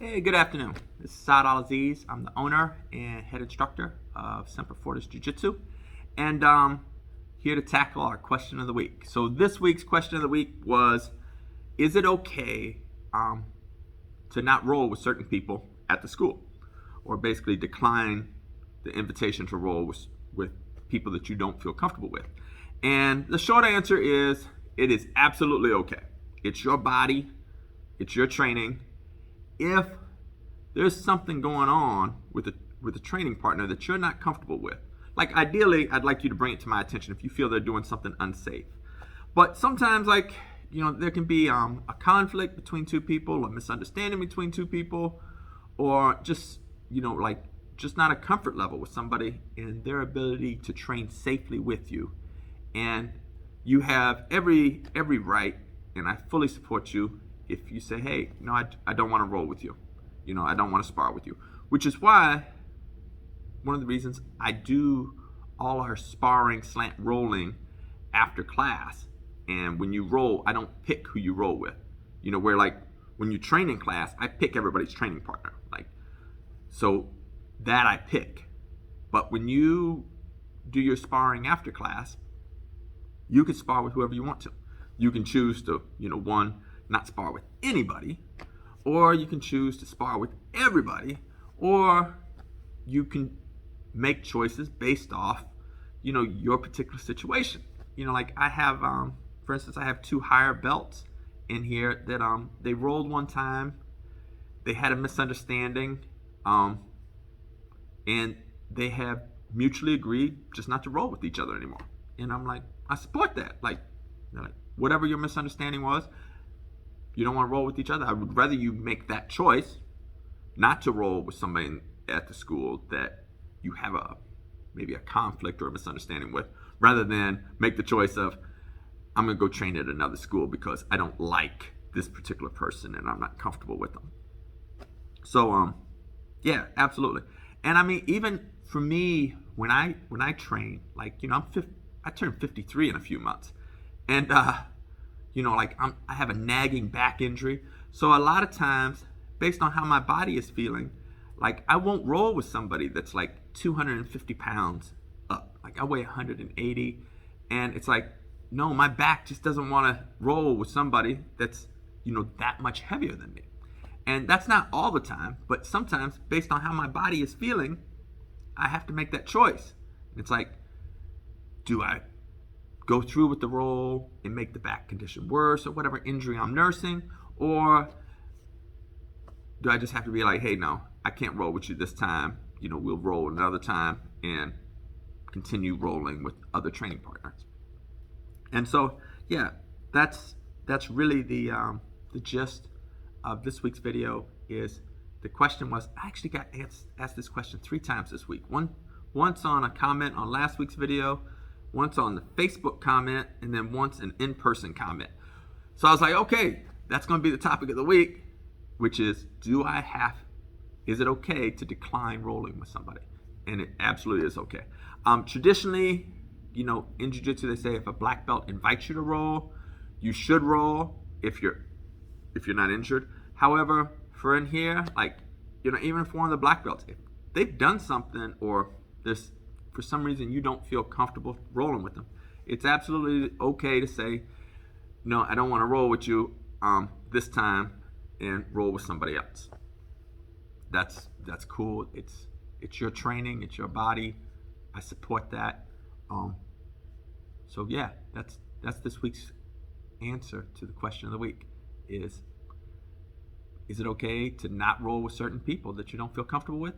Hey, good afternoon. This is Saad Al-Aziz. I'm the owner and head instructor of Semper Fortis Jitsu, and here to tackle our question of the week. So this week's question of the week was, is it okay to not roll with certain people at the school, or basically decline the invitation to roll with people that you don't feel comfortable with? And the short answer is, it is absolutely okay. It's your body, it's your training. If there's something going on with a training partner that you're not comfortable with, like ideally, I'd like you to bring it to my attention if you feel they're doing something unsafe. But sometimes, there can be a conflict between two people, a misunderstanding between two people, or just not a comfort level with somebody and their ability to train safely with you. And you have every right, and I fully support you if you say, hey, I don't want to roll with you. I don't want to spar with you. Which is why one of the reasons I do all our sparring / rolling after class. And when you roll, I don't pick who you roll with. Where when you train in class, I pick everybody's training partner. So that I pick. But when you do your sparring after class, you can spar with whoever you want to. You can choose to, not spar with anybody, or you can choose to spar with everybody, or you can make choices based off, your particular situation. I have, for instance, I have 2 higher belts in here that they rolled one time, they had a misunderstanding, and they have mutually agreed just not to roll with each other anymore. And I'm like, I support that. Whatever your misunderstanding was, you don't want to roll with each other. I would rather you make that choice not to roll with somebody at the school that you have maybe a conflict or a misunderstanding with, rather than make the choice of, I'm going to go train at another school because I don't like this particular person and I'm not comfortable with them. So, yeah, absolutely. And I mean, even for me, when I train, I turn 53 in a few months, and I have a nagging back injury. So a lot of times, based on how my body is feeling, I won't roll with somebody that's 250 pounds up. I weigh 180, and it's no, my back just doesn't want to roll with somebody that's that much heavier than me. And that's not all the time, but sometimes, based on how my body is feeling, I have to make that choice. It's do I go through with the roll and make the back condition worse or whatever injury I'm nursing, or do I just have to be hey, no, I can't roll with you this time, we'll roll another time and continue rolling with other training partners. And so, yeah, that's really the gist of this week's video. Is the question was, I actually got asked this question 3 times this week. Once on a comment on last week's video, once on the Facebook comment, and then once an in-person comment. So I was like, okay, that's going to be the topic of the week, which is, is it okay to decline rolling with somebody? And it absolutely is okay. Traditionally, in jiu-jitsu, they say if a black belt invites you to roll, you should roll if you're not injured. However, for in here, even if one of the black belts, if they've done something, or there's for some reason you don't feel comfortable rolling with them, it's absolutely okay to say, no, I don't want to roll with you this time, and roll with somebody else. That's cool. It's your training, it's your body. I support that. So yeah, that's this week's answer to the question of the week. Is it okay to not roll with certain people that you don't feel comfortable with?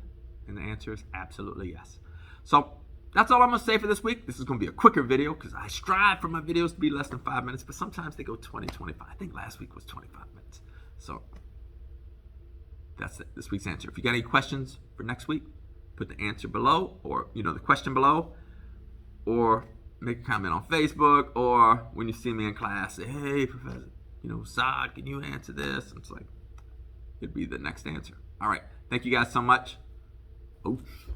And the answer is absolutely yes. So that's all I'm going to say for this week. This is going to be a quicker video because I strive for my videos to be less than 5 minutes, but sometimes they go 20, 25. I think last week was 25 minutes. So that's it, this week's answer. If you got any questions for next week, put the answer below, or the question below, or make a comment on Facebook, or when you see me in class, say, hey, Professor, Saad, can you answer this? And it's it'd be the next answer. All right. Thank you guys so much. Oof.